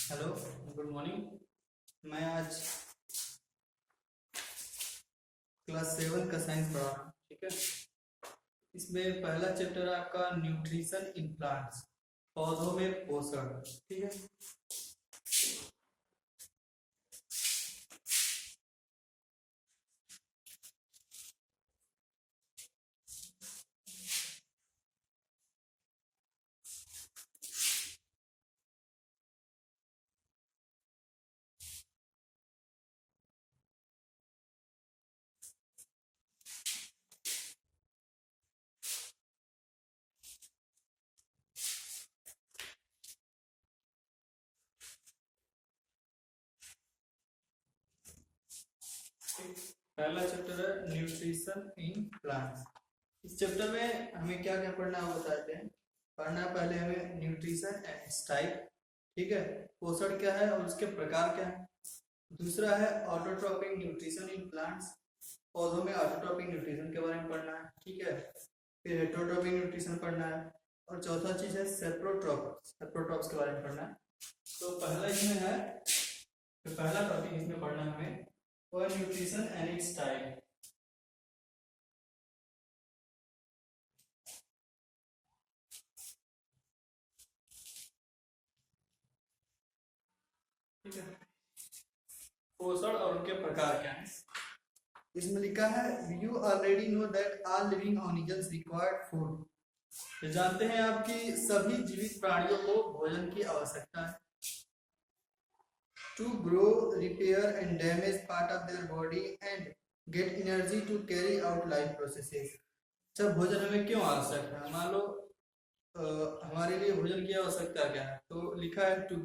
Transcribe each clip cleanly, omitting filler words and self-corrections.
Hello, good morning. मैं आज class 7 का साइंस पढ़ा रहा हूँ। ठीक है। इसमें पहला चैप्टर है आपका न्यूट्रिशन इन प्लांट्स, पौधों में पोषण। ठीक है। पहला चैप्टर है न्यूट्रिशन इन प्लांट्स। इस चैप्टर में हमें क्या क्या पढ़ना है बताते हैं। पढ़ना है पहले हमें न्यूट्रिशन एंड इट्स टाइप। ठीक है। पोषण क्या है और उसके प्रकार क्या है। दूसरा है ऑटोट्रॉपिक न्यूट्रिशन इन प्लांट्स, पौधों में ऑटोट्रॉपिक न्यूट्रिशन के बारे में पढ़ना है। ठीक है। फिर हेटरोट्रॉपिक न्यूट्रिशन पढ़ना है और चौथा चीज है सेप्रोट्रॉप्स के बारे में पढ़ना है। तो पहला इसमें है, तो पहला टॉपिक इसमें पढ़ना है हमें वो है न्यूट्रिशन एंड इट्स टाइप। ठीक है। पोषण और उनके प्रकार क्या है। इसमें लिखा है you already know that all living organisms required food. तो जानते हैं आपकी सभी जीवित प्राणियों को भोजन की आवश्यकता है। To grow, repair and damage part of their body and get energy to carry out life processes। अच्छा, भोजन हमें क्यों आवश्यक है। मान लो हमारे लिए भोजन की आवश्यकता क्या है, तो लिखा है टू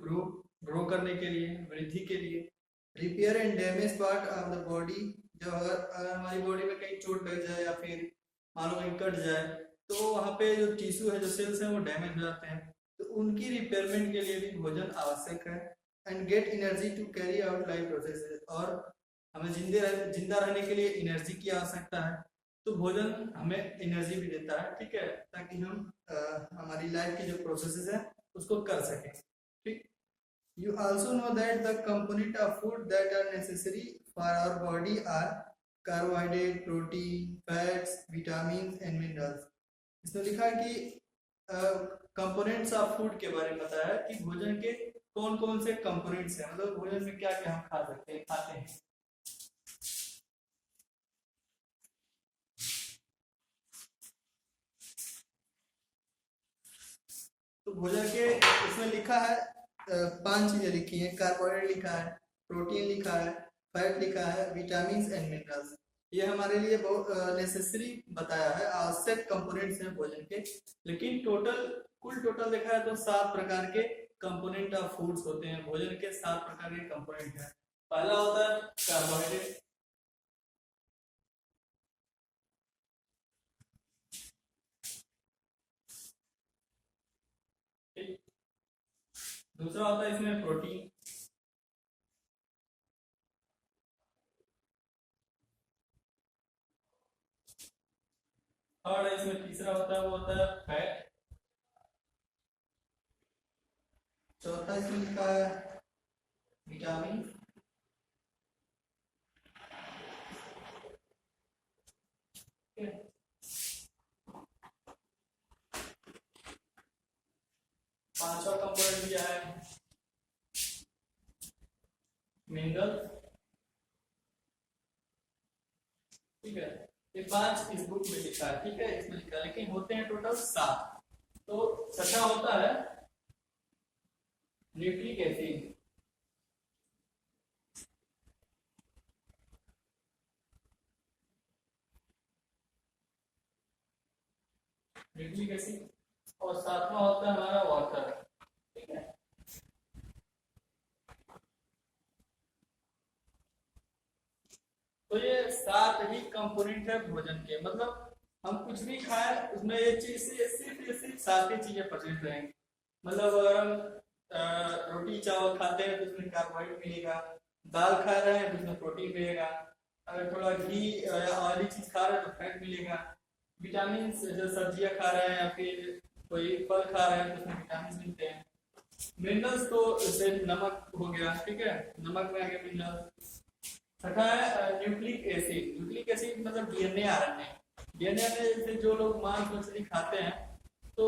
ग्रो करने के लिए, वृद्धि के लिए। Repair and damage part of the body, जो अगर हमारी बॉडी में कहीं चोट लग जाए या फिर मान लो कहीं कट जाए तो वहाँ पे जो टिश्यू है, जो सेल्स हैं, वो डैमेज हो जाते हैं, तो उनकी रिपेयरमेंट के लिए भी भोजन आवश्यक है। And get energy to carry out life processes, और हमें जिंदा रहने के लिए एनर्जी की आवश्यकता है। तो भोजन हमें एनर्जी भी देता है। ठीक है। ताकि हम हमारी लाइफ की जो प्रोसेसेस है उसको कर सकें। ठीक। You also know that the component of food that are necessary for our body are carbohydrate, protein, fats, vitamins and minerals। इसमें लिखा है कि कंपोनेंट्स ऑफ फूड के बारे में बताया है कि भोजन के कौन कौन से कंपोनेंट्स हैं, मतलब भोजन में क्या क्या हम खा सकते हैं, खाते हैं। तो भोजन के इसमें लिखा है 5 चीजें लिखी हैं। कार्बोहाइड्रेट लिखा है, प्रोटीन लिखा है, फैट लिखा है, विटामिन एंड मिनरल्स। ये हमारे लिए बहुत नेसेसरी बताया है, आवश्यक कंपोनेंट्स हैं भोजन के। लेकिन कुल टोटल देखा है तो 7 प्रकार के कंपोनेंट ऑफ फूड्स होते हैं। भोजन के 7 प्रकार के कंपोनेंट हैं। पहला होता है कार्बोहाइड्रेट, दूसरा होता है इसमें प्रोटीन, और इसमें तीसरा होता है वो होता है फैट, चौथा इसमें लिखा है विटामिन, पांचवा कंपोनेंट दिया है मिनरल। ठीक है। ये 5 इस बुक में लिखा है। ठीक है, इसमें लिखा है, लेकिन होते हैं टोटल 7। तो छठा होता है न्यूक्लिक एसिड। न्यूक्लिक एसिड, और सातवां होता है हमारा वाटर। ठीक है। तो ये 7 ही कंपोनेंट है भोजन के, मतलब हम कुछ भी खाएं उसमें ये चीज से सिर्फ 7 ही चीजें प्रेजेंट रहेंगी। मतलब अगर हम रोटी चावल खाते हैं तो उसमें कार्बोहाइड्रेट मिलेगा, दाल खा रहे हैं तो उसमें प्रोटीन मिलेगा, अगर थोड़ा घी या ऑयली चीज खा रहे हैं तो फैट मिलेगा, विटामिन जो सब्जियां खा रहे हैं या फिर कोई फल खा रहे हैं तो उसमें विटामिन मिलते हैं। मिनरल्स तो जैसे नमक हो गया, ठीक है, नमक में आ गया मिनरल्स। छठा है न्यूक्लिक एसिड। न्यूक्लिक एसिड मतलब डीएनए आरएनए। डीएनए में से जो लोग मांस मछली खाते हैं तो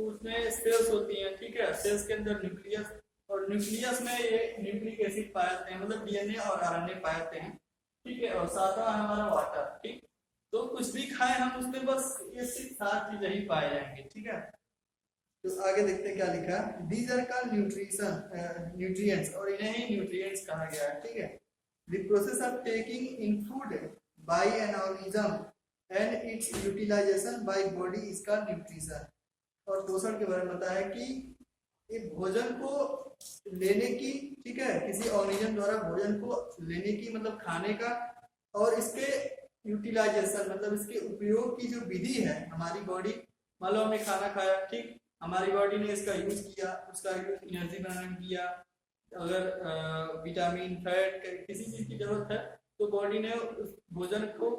उसमें सेल्स होती हैं, ठीक है, सेल्स के अंदर न्यूक्लियस, और न्यूक्लियस में ये न्यूक्लिक एसिड पाए जाते हैं, मतलब डीएनए और आरएनए पाए जाते हैं, ठीक है। और सातवां है हमारा वाटर, ठीक। तो कुछ भी खाएं हम उसमें बस ये सिर्फ 7 चीजें ही पाए जाएंगे, ठीक है। तो आगे देखते हैं क्या लिखा है। दीज आर कॉल्ड न्यूट्रिएंट्स, और इन्हें ही न्यूट्रिएंट्स कहा गया है, ठीक है। The process of taking in food by an organism and its utilization by body is called nutrition. और पोषण के बारे में बताया है कि एक भोजन को लेने की, ठीक है, किसी ऑर्गेनिज्म द्वारा भोजन को लेने की मतलब खाने का, और इसके यूटिलाइजेशन मतलब इसके उपयोग की जो विधि है हमारी बॉडी, मान लो हमने खाना खाया, ठीक, हमारी बॉडी ने इसका यूज किया, उसका यूज एनर्जी बनाने में किया। अगर विटामिन फैट किसी चीज की जरूरत है तो बॉडी ने उस भोजन को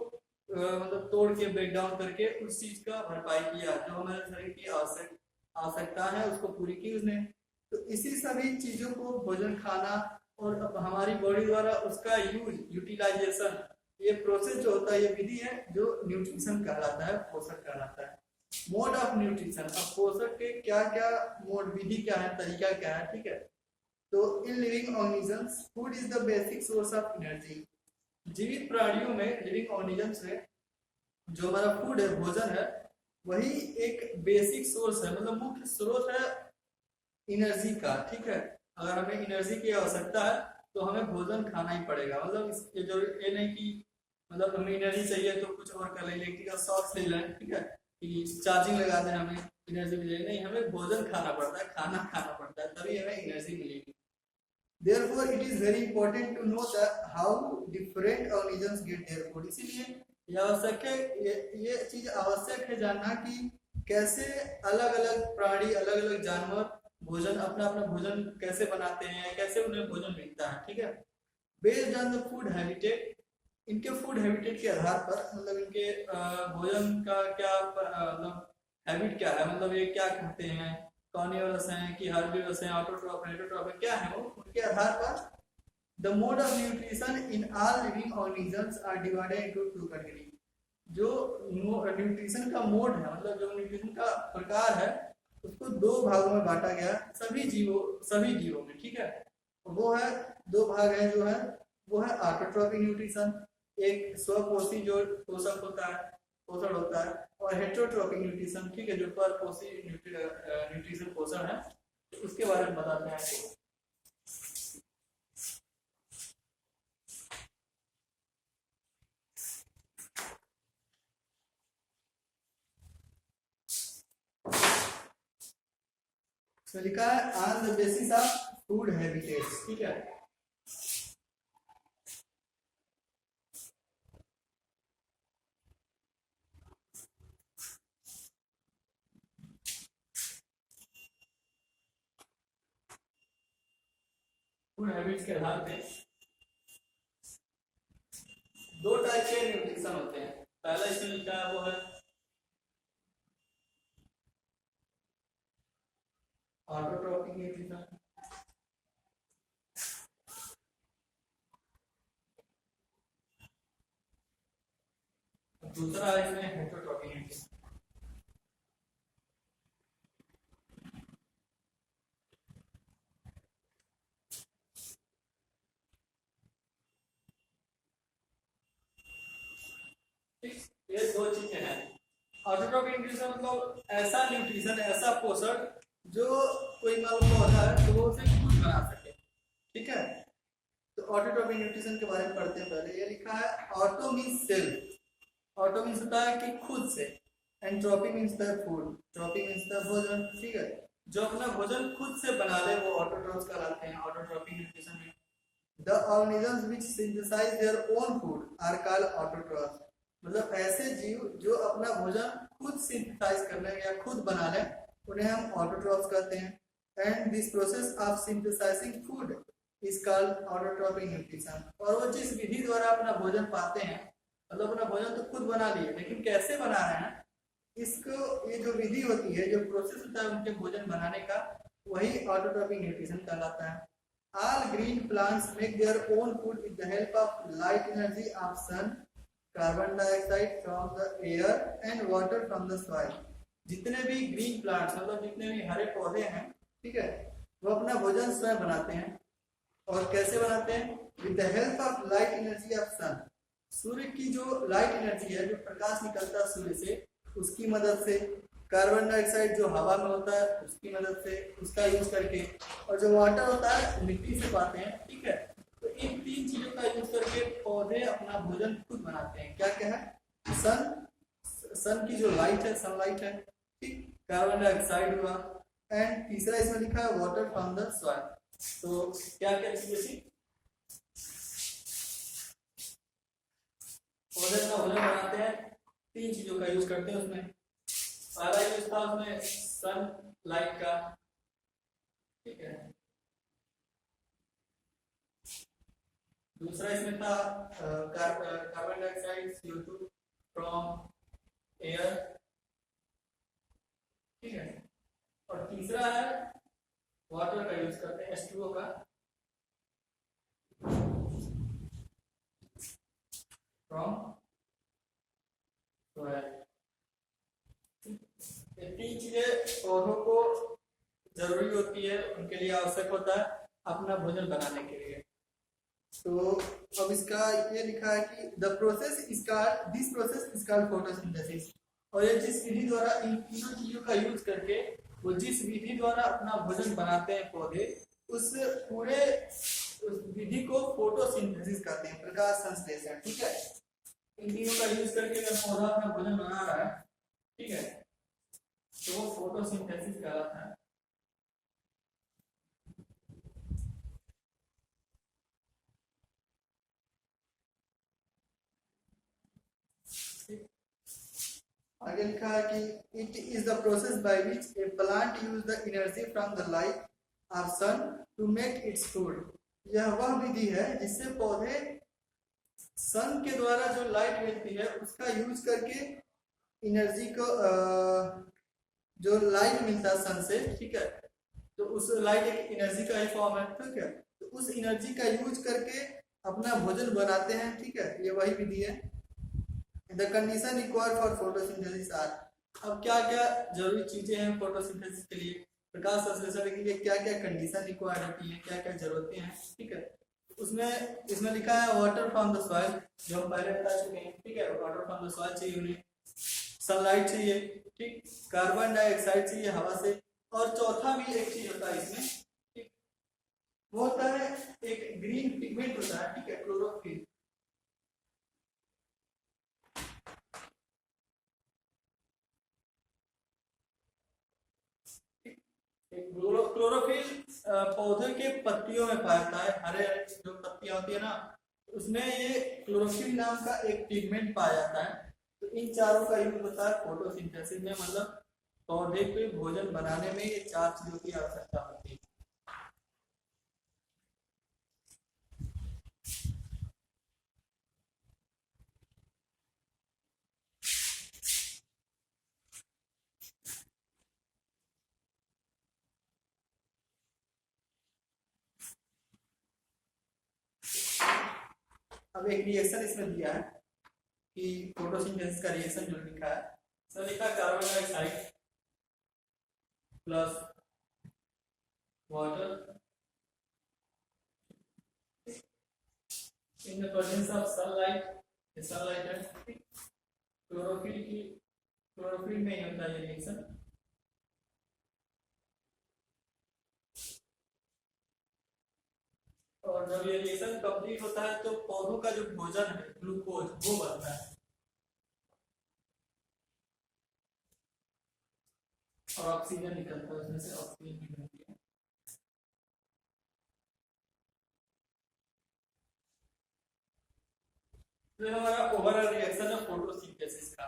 मतलब तोड़ के ब्रेक डाउन करके उस चीज का भरपाई किया, जो हमारे शरीर की आवश्यकता है उसको पूरी की उसने। तो इसी सभी चीजों को भोजन खाना और हमारी बॉडी द्वारा उसका यूज यूटिलाइजेशन, ये प्रोसेस जो होता है, ये विधि है जो न्यूट्रिशन कहलाता है, पोषण कहलाता है। मोड ऑफ न्यूट्रिशन, अब पोषण के क्या क्या मोड, विधि क्या है, तरीका क्या है, ठीक है। तो in living organisms food is the basic source of energy. जीवित प्राणियों में, लिविंग ऑर्गेनिजम्स में जो हमारा फूड है, भोजन है, वही एक बेसिक सोर्स है, मतलब मुख्य स्रोत है एनर्जी का, ठीक है। अगर हमें एनर्जी की आवश्यकता है तो हमें भोजन खाना ही पड़ेगा, मतलब इसके जो ये नहीं कि मतलब हमें एनर्जी चाहिए तो कुछ और कर ले, इलेक्ट्रिकल शॉक ले लें, ठीक है, कि चार्जिंग लगा दें हमें एनर्जी मिलेगी, नहीं, हमें भोजन खाना पड़ता है, खाना खाना पड़ता है, तभी हमें एनर्जी मिलेगी। Therefore, it is very important to know that how different organisms get their food. इसीलिए ये आवश्यक है, ये चीज आवश्यक है जानना कि कैसे अलग अलग प्राणी, अलग अलग जानवर भोजन, अपना अपना भोजन कैसे बनाते हैं, कैसे उन्हें भोजन मिलता है, ठीक है। Based on the food habitat, इनके फूड हैबिटेट के आधार पर, मतलब इनके भोजन का क्या मतलब हैबिट क्या है, मतलब ये क्या खाते हैं, कार्निवोरस हैं कि हर्बिवोरस हैं, ऑटोट्रॉफ हैं, हेटेरोट्रॉफ हैं, क्या है वो, उनके आधार पर the mode of nutrition in all living organisms are divided into 2 category. जो न्यूट्रिशन का मोड है, मतलब जो न्यूट्रिशन का प्रकार है, उसको 2 भागों में बांटा गया सभी जीवों में, ठीक है। वो है 2 भाग है, जो है वो है ऑटोट्रॉपिक न्यूट्रिशन, एक स्वपोषी जो पोषक होता है, पोषण होता है, और हेटेरोट्रॉपिक न्यूट्रिशन, ठीक है, जो परपोषी न्यूट्रिशन पोषण है, उसके बारे में बताते हैं। तो लिखा है on the basis of food habitats, ठीक है। फूड हैबिट्स के आधार पे 2 टाइप के न्यूट्रिशन होते हैं। पहला इसमें लिखा है वो है ऑटोट्रॉपिक न्यूट्रिशन, दूसरा है इसमें हेटेरोट्रॉपिक न्यूट्रिशन। ये 2 चीजें हैं। ऑटोट्रॉपिक न्यूट्रिशन मतलब ऐसा न्यूट्रिशन, ऐसा पोषण जो कोई मालूम पौधा है तो वो उसे खुद बना सके, ठीक है। तो ऑटोट्रॉपिक न्यूट्रिशन के बारे में पढ़ते हैं। पहले ये लिखा है auto means self, auto means होता है कि खुद से, and trophy means the food, trophy means the भोजन, ठीक है। जो अपना भोजन खुद से बना ले वो ऑटोट्रॉप्स कहलाते हैं ऑटोट्रॉपिक न्यूट्रिशन में। The organisms which synthesize their own food are called autotrophs, मतलब ऐसे जीव जो अपना भोजन खुद सिंथेसाइज कर ले या खुद बना ले, उन्हें हम ऑटोट्रॉप्स कहते हैं। And this process of synthesising food is called autotrophic nutrition. और वो जिस विधि द्वारा अपना भोजन पाते हैं, मतलब अपना भोजन तो खुद बना लिए, लेकिन कैसे बना रहे हैं, इसको, ये जो विधि होती है, जो प्रोसेस होता है उनके भोजन बनाने का, वही ऑटोट्रॉपिक न्यूट्रिशन कहलाता है। All green plants make their own food with the help of light energy of sun, carbon dioxide from the air and water from the soil। जितने भी ग्रीन प्लांट्स मतलब जितने भी हरे पौधे हैं, ठीक है, वो अपना भोजन स्वयं बनाते हैं। और कैसे बनाते हैं? With the help of light energy of sun. सूर्य की जो लाइट एनर्जी है, जो प्रकाश निकलता है सूर्य से, उसकी मदद से, कार्बन डाइऑक्साइड जो हवा में होता है उसकी मदद से, उसका यूज करके, और जो वाटर होता है मिट्टी से पाते हैं, ठीक है। तो इन तीन चीजों का यूज करके पौधे अपना भोजन खुद बनाते हैं। क्या क्या है? सन की जो लाइट है, सनलाइट है, ठीक, कार्बन डाइऑक्साइड हुआ, एंड तीसरा इसमें लिखा है वाटर फ्रॉम द सॉइल। तो क्या क्या चीजें पौधे अपना भोजन बनाते हैं, तीन चीजों का यूज करते हैं उसमें। पहला यूज था उसमें सन लाइट का, ठीक है। दूसरा इसमें था carbon dioxide CO2 from air, ठीक है। और तीसरा है वाटर का यूज करते हैं, H2O का, फ्रॉम सोयल। ये तीन चीजें पौधों को जरूरी होती है, उनके लिए आवश्यक होता है अपना भोजन बनाने के लिए। तो अब इसका ये लिखा है कि this process is called photosynthesis. और ये जिस विधि द्वारा इन तीनों चीजों का यूज करके वो जिस विधि द्वारा अपना भोजन बनाते हैं पौधे, उस विधि को फोटोसिंथेसिस कहते हैं, प्रकाश संश्लेषण, ठीक है। इन तीनों का यूज करके अगर पौधा अपना भोजन बना रहा है, ठीक है, तो वो फोटोसिंथेसिस कहलाता है। आगे लिखा है कि it is the process by which a plant use the energy from the light of sun to make its food. यह वह विधि है जिससे पौधे सन के द्वारा जो लाइट मिलती है उसका यूज करके एनर्जी को जो लाइट मिलता है सन से, ठीक है, तो उस लाइट एक एनर्जी का ही फॉर्म है, ठीक है, तो उस एनर्जी का यूज करके अपना भोजन बनाते हैं, ठीक है। ये वही विधि है। The condition required for photosynthesis are. अब क्या क्या जरूरी चीजें हैं फोटोसिंथेसिस के लिए, प्रकाश संश्लेषण के लिए क्या क्या कंडीशन रिक्वायर्ड होती है, क्या क्या जरूरतें हैं, ठीक है। उसमें इसमें लिखा है वाटर फ्रॉम द सॉइल, जो हम पहले बता चुके हैं, ठीक है। वाटर फ्रॉम द सॉइल चाहिए उन्हें, सनलाइट चाहिए, ठीक, कार्बन डाइऑक्साइड चाहिए हवा से, और चौथा भी एक चीज होता है इसमें, ठीक, वो होता है एक ग्रीन पिगमेंट होता है, ठीक है, क्लोरोफिल। क्लोरोफिल पौधे के पत्तियों में पाया जाता है, हरे जो पत्तियां होती है ना, उसमें ये क्लोरोफिल नाम का एक पिगमेंट पाया जाता है। तो इन चारों का यूज होता है फोटोसिंथेसिस में, मतलब पौधे के भोजन बनाने में ये चार चीजों की आवश्यकता होती है। अब एक रिएक्शन इसमें दिया है कि फोटोसिंथेसिस का रिएक्शन जो लिखा है, इसमें लिखा carbon dioxide plus water in the presence of sunlight. Sunlight है, क्लोरोफिल में ही होता है ये रिएक्शन। और जब ये रिएक्शन कंप्लीट होता है तो पौधों का जो भोजन है ग्लूकोज वो बनता है, और ऑक्सीजन निकलता है उसमें से, ऑक्सीजन निकलती है। तो हमारा ओवरऑल रिएक्शन है फोटोसिंथेसिस का।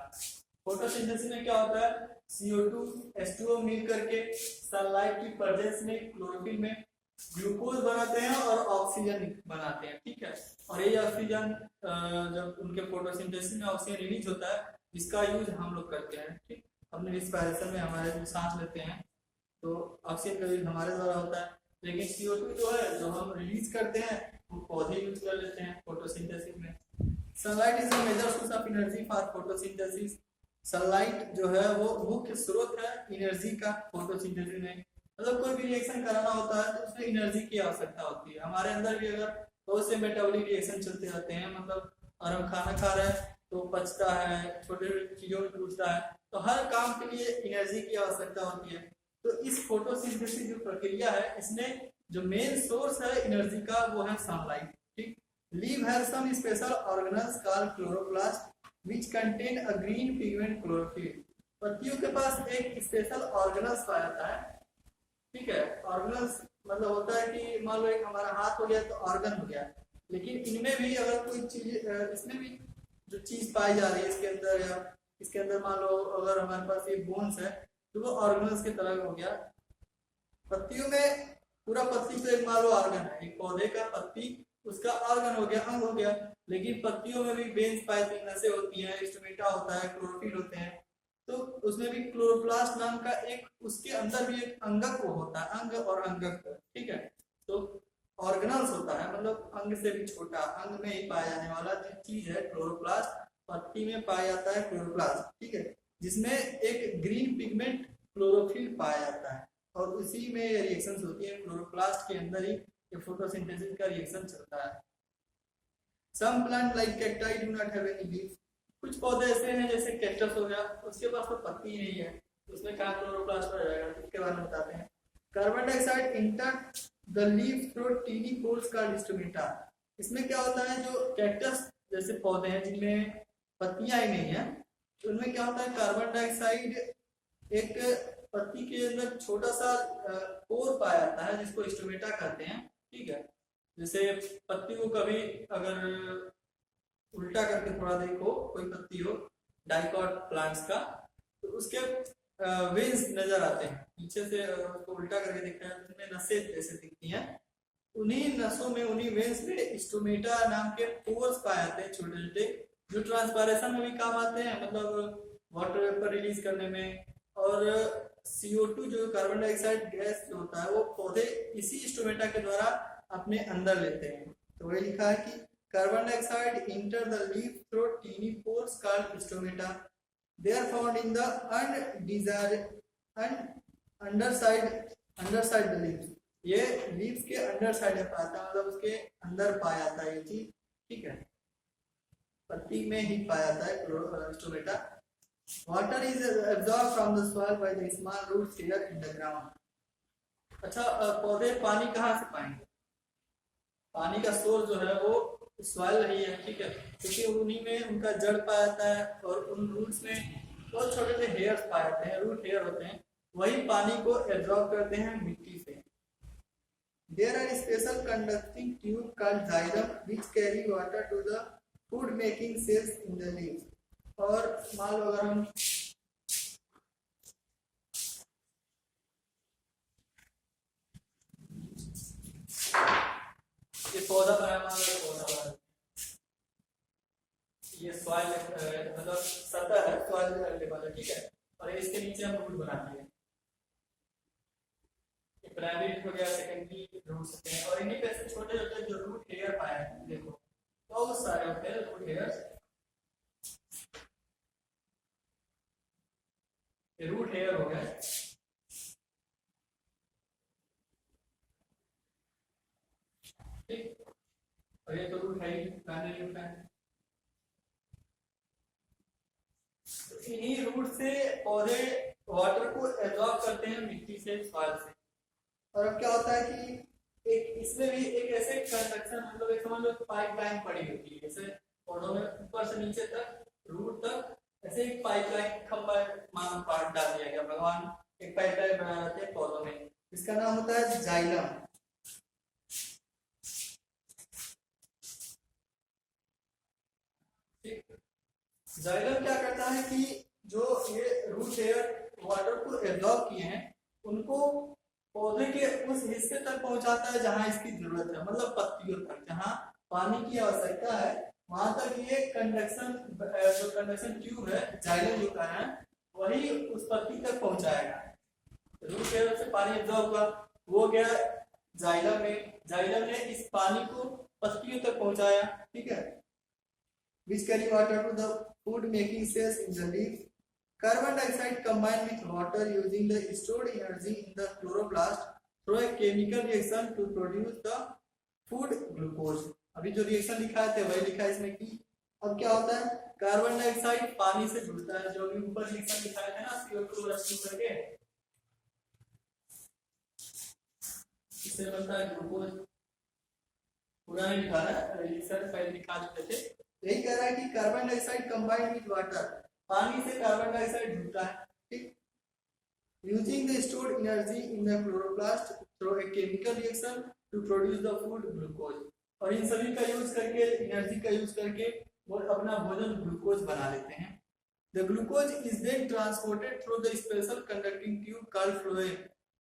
फोटोसिंथेसिस में क्या होता है, CO2 H2O मिल करके सनलाइट की प्रेजेंस में क्लोरोफिल में ग्लूकोज बनाते हैं और ऑक्सीजन बनाते हैं, ठीक है। और ये ऑक्सीजन जब उनके फोटोसिंथेसिस में ऑक्सीजन रिलीज होता है, इसका यूज हम लोग करते हैं, ठीक, अपने रिस्पायरेशन में हमारे जो सांस लेते हैं तो ऑक्सीजन का यूज हमारे द्वारा होता है, लेकिन CO2 जो है जो हम रिलीज करते हैं वो पौधे यूज कर लेते हैं फोटोसिंथेसिस में। Sunlight is a major source of energy for photosynthesis. Sunlight जो है वो मुख्य स्रोत है एनर्जी का फोटोसिंथेसिस में। मतलब कोई भी रिएक्शन कराना होता है तो उसमें एनर्जी की आवश्यकता होती है। हमारे अंदर भी अगर बहुत से मेटाबॉलिक रिएक्शन चलते रहते हैं, मतलब अगर हम खाना खा रहे हैं तो पचता है, छोटे छोटे चीजों में टूटता है, तो हर काम के लिए एनर्जी की आवश्यकता होती है। तो इस फोटोसिंथेसिस जो प्रक्रिया है इसमें जो मेन सोर्स है एनर्जी का वो है सनलाइट। ठीक, leave has some special organelles called chloroplast which contain a green pigment chlorophyll. पत्तियों के पास एक स्पेशल ऑर्गेनल्स पाया जाता है। ठीक है, ऑर्गेनल्स मतलब होता है कि मान लो एक हमारा हाथ हो गया तो ऑर्गन हो गया, लेकिन इनमें भी अगर कोई चीज इसमें भी जो चीज पाई जा रही है इसके अंदर, या इसके अंदर मान लो अगर हमारे पास ये बोन्स है तो वो ऑर्गेनल्स की तरह हो गया। पत्तियों में पूरा पत्ती तो एक मान लो ऑर्गन है, एक पौधे का पत्ती उसका ऑर्गन हो गया, अंग हो गया, लेकिन पत्तियों में भी वेन्स पाई जाती हैं, नसें होती हैं, स्टोमेटा होता है, क्लोरोफिल होते हैं। तो उसमें भी क्लोरोप्लास्ट नाम का एक उसके अंदर भी एक अंगक वो होता है, अंग और अंगक। ठीक है, तो ऑर्गेनल्स होता है मतलब अंग से भी छोटा, अंग में ही पाया जाने वाला जो चीज है क्लोरोप्लास्ट, पत्ती में पाया जाता है क्लोरोप्लास्ट। ठीक है, जिसमें एक ग्रीन पिगमेंट क्लोरोफिल पाया जाता है और उसी में रिएक्शंस होती है। क्लोरोप्लास्ट के अंदर ही ये फोटोसिंथेसिस का रिएक्शन चलता है। Some plant like cacti do not have any leaves. कुछ पौधे ऐसे हैं जैसे कैक्टस हो गया, उसके पास तो पत्ती नहीं है, उसमें कहाँ क्लोरोप्लास्ट आ जाएगा, इसके बारे में बताते हैं। Carbon dioxide enter the leaf through tiny pores called stomata. इसमें क्या होता है, जो कैक्टस जैसे पौधे हैं जिनमें पत्तियां ही नहीं है, तो उनमें क्या होता है कार्बन डाइऑक्साइड एक पत्ती के अंदर छोटा सा पोर पाया जाता है जिसको स्टोमेटा कहते हैं। ठीक है, जैसे पत्ती को कभी अगर उल्टा करके थोड़ा देखो, कोई पत्ती हो डाइकॉट प्लांट्स का, तो उसके वेन्स नजर आते हैं पीछे से, उसको उल्टा करके देखते हैं उसमें नसें जैसे दिखती हैं। उन्हीं नसों में, उन्हीं वेन्स में स्टोमेटा नाम के पोर्स पाए जाते हैं छोटे छोटे, जो ट्रांसपायरेशन में भी काम आते हैं, मतलब वाटर वेपर रिलीज करने में। और CO2 जो कार्बन डाइऑक्साइड गैस जो होता है वो पौधे इसी स्टोमेटा के द्वारा अपने अंदर लेते हैं। तो वही लिखा है कि carbon dioxide enter the leaf through tiny pores called stomata. They are found in the underside the leaves. ये लीव्स के अंडर साइड में पाया जाता है, मतलब उसके अंदर पाया जाता है ये चीज। ठीक है, पत्ती में ही पाया जाता है stomata. Water is absorb from the soil by the small roots here in the ground. अच्छा, पौधे पानी कहाँ से पाएंगे? पानी का सोर्स जो है वो सॉइल ही है। ठीक है, क्योंकि उन्हीं में उनका जड़ पाया जाता है और उन रूट्स में बहुत छोटे से हेयर्स पाए जाते हैं, रूट हेयर होते हैं, वही पानी को एब्जॉर्ब करते हैं मिट्टी से। There are special conducting tube called xylem which carry water to the food making cells in the leaves. और मान लो अगर हम ये पौधा बनाया, मान लो पौधा बनाया, ये सॉइल मतलब सतह है, सॉइल लेवल है। ठीक है, और इसके नीचे हम रूट बनाते हैं, प्राइमरी हो गया, सेकेंडरी रूट होते हैं, और इन्हीं पे से छोटे छोटे जो रूट हेयर पाए हैं, देखो बहुत सारे होते हैं रूट हेयर्स। ये रूट हेयर हो गए। ठीक, और ये तो रूट है ही, प्राइमरी रूट है। इन्हीं रूट से पौधे वाटर को एब्जॉर्ब करते हैं मिट्टी से, सॉइल से। और अब क्या होता है कि एक इसमें भी एक ऐसे कंस्ट्रक्शन, मतलब एक समझ लो पाइपलाइन पड़ी होती है, जैसे पौधों में ऊपर से नीचे तक, रूट तक, ऐसे एक पाइपलाइन खंभा मान पार्ट डाल दिया गया, भगवान एक पाइपलाइन बना देते हैं पौधों में, इसका नाम होता है जाइलम। जाइलम क्या करता है कि जो ये रूट हेयर वाटर को एब्जॉर्ब किए हैं उनको पौधे के उस हिस्से तक पहुंचाता है जहां इसकी जरूरत है, मतलब पत्तियों तक, जहां पानी की आवश्यकता है वहां तक ये कंडक्शन, जो कंडक्शन ट्यूब है, जाइलम जो का है, वही उस पत्ती तक पहुंचाएगा। रूट की तरफ से पानी एब्जॉर्ब हुआ, वो गया जाइलम में, जाइलम ने इस पानी को पत्तियों तक पहुंचाया, ठीक है। which carry water to the food making cells in the leaf. Carbon dioxide combined with water using the stored energy in the chloroplast through a chemical reaction to produce the food glucose. अभी जो reaction लिखा है वही लिखा है इसमें कि अब क्या होता है, कार्बन डाइऑक्साइड पानी से जुड़ता है, जो भी ऊपर रिएक्शन लिखा है ना CO2 करके, इससे बनता है ग्लूकोज। पूरा नहीं लिखा है, रिएक्शन पहले लिखा चुके थे। यही कह रहा है कि carbon dioxide combined with water, पानी से कार्बन डाइऑक्साइड जुड़ता है, ठीक। Using the stored energy in the chloroplast through a chemical reaction to produce the food glucose. और इन सभी का यूज करके, एनर्जी का यूज करके वो अपना भोजन ग्लूकोज बना लेते हैं। The glucose is then transported through the special conducting tube called phloem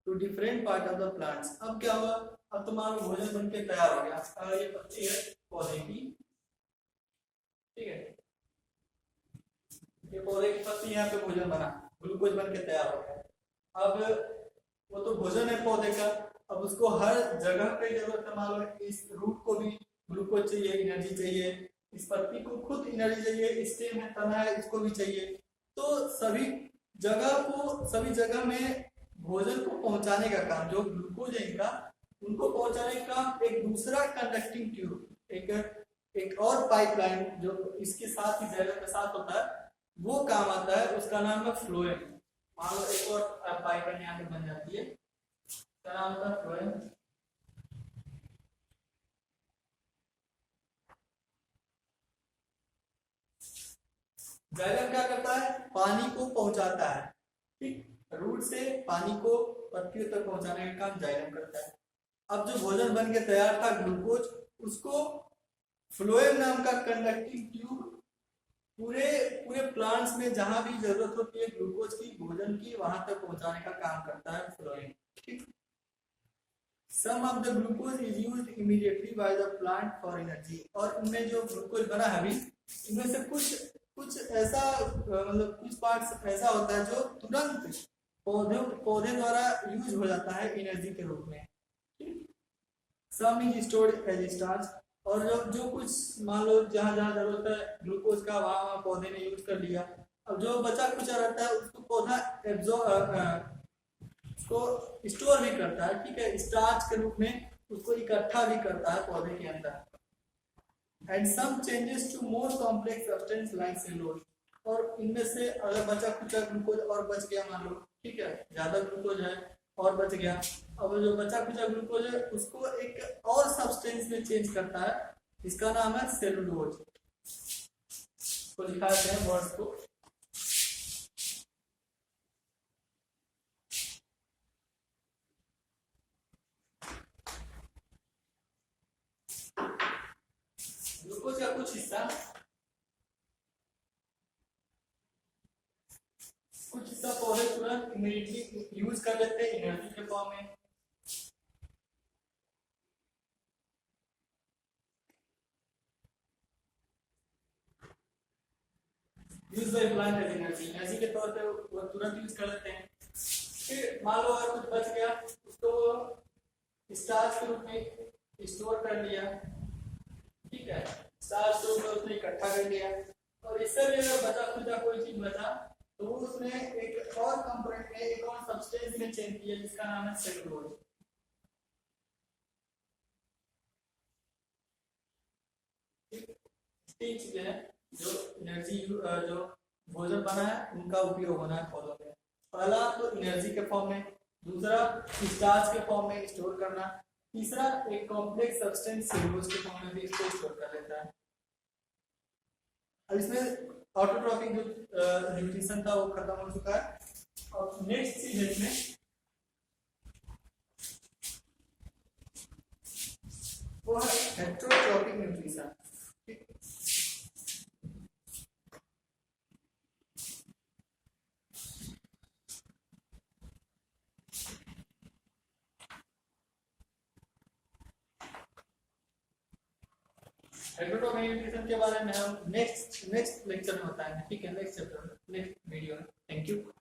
to different part of the plants. अब क्या हुआ, अब तुम्हारा भोजन बनके तैयार हो गया। और ये पत्ती है पौधे की, ठीक है, ये पौधे की पत्ती, यहाँ पे भोजन बना, ग्लूकोज बन के तैयार हो गया। अब वो तो भोजन है पौधे का, अब उसको हर जगह पे जरूरत है। मान लो इस रूट को भी ग्लूकोज चाहिए, एनर्जी चाहिए, इस पत्ती को खुद एनर्जी चाहिए, स्टेम है, तना है, इसको भी चाहिए। तो सभी जगह में भोजन को पहुंचाने का काम, जो ग्लूकोज है इनका, उनको पहुंचाने का एक दूसरा कंडक्टिंग ट्यूब, एक और पाइपलाइन जो इसके साथ ही जाइलम के साथ होता है, वो काम आता है, उसका नाम है फ्लोएम। मान लो एक और पाइपलाइन यहाँ पे बन जाती है, क्या नाम होता है, फ्लोएम। जाइलम क्या करता है, पानी को पहुंचाता है, ठीक, रूट से पानी को पत्तियों तक पहुंचाने का काम जाइलम करता है। अब जो भोजन बन के तैयार था ग्लूकोज, उसको फ्लोएम नाम का कंडक्टिंग ट्यूब पूरे प्लांट्स में जहां भी जरूरत होती है ग्लूकोज की, भोजन की, वहां तक पहुंचाने का काम करता है फ्लोएम, ठीक। Some of the glucose is used immediately by the plant for energy. और इनमें जो ग्लूकोज बना है अभी, इनमें से कुछ ऐसा, मतलब कुछ पार्ट्स ऐसा होता है जो तुरंत पौधे द्वारा यूज हो जाता है एनर्जी के रूप में, ठीक। Some is stored as starch. और जो कुछ मान लो जहां जहां जरूरत है ग्लूकोज का, वहां पौधे ने यूज कर लिया। अब जो बचा कुचा रहता है उसको पौधा उसको स्टोर भी करता है, ठीक है, स्टार्च के रूप में उसको इकट्ठा भी करता है पौधे के अंदर। And some changes to more complex substance like cellulose. और इनमें से अगर बचा कुचा ग्लूकोज और बच गया, मान लो, ठीक है, ज्यादा ग्लूकोज है और बच गया, अब जो बचा कुचा ग्लूकोज है उसको एक और सब्सटेंस में चेंज करता है, इसका नाम है सेलुलोज। तो दिखाते हैं वर्ड्स को। ग्लूकोज का कुछ हिस्सा पौधे तुरंत इमीडिएटली यूज कर लेते हैं एनर्जी के फॉर्म में। Use by plant as energy के तौर पे वो तुरंत यूज कर लेते हैं। फिर मान लो अगर कुछ बच गया, उसको स्टार्च के रूप में स्टोर कर लिया, ठीक है, स्टार्च के रूप में उसने इकट्ठा कर लिया। और इससे भी अगर बचा खुचा कोई चीज बचा तो वो उसने एक और कंपोनेंट में, एक और सब्सटेंस में चेंज किया, जिसका नाम है सेलुलोज। तीन चीजें हैं जो एनर्जी, जो भोजन बना है उनका उपयोग होना है पौधों में। पहला तो एनर्जी के फॉर्म में, दूसरा स्टार्च के फॉर्म में स्टोर करना, तीसरा एक कॉम्प्लेक्स सब्सटेंस सेलुलोज के फॉर्म में भी इसको स्टोर कर लेता है। अब इसमें ऑटोट्रॉफिक जो न्यूट्रिशन था वो खत्म हो चुका है। और नेक्स्ट चीज है इसमें वो है हेटेरोट्रॉफिक न्यूट्रिशन। हेटेरोट्रॉफिक न्यूट्रिशन के बारे में हम नेक्स्ट लेक्चर में बताएंगे, ठीक है, नेक्स्ट चैप्टर, नेक्स्ट वीडियो में। Thank you.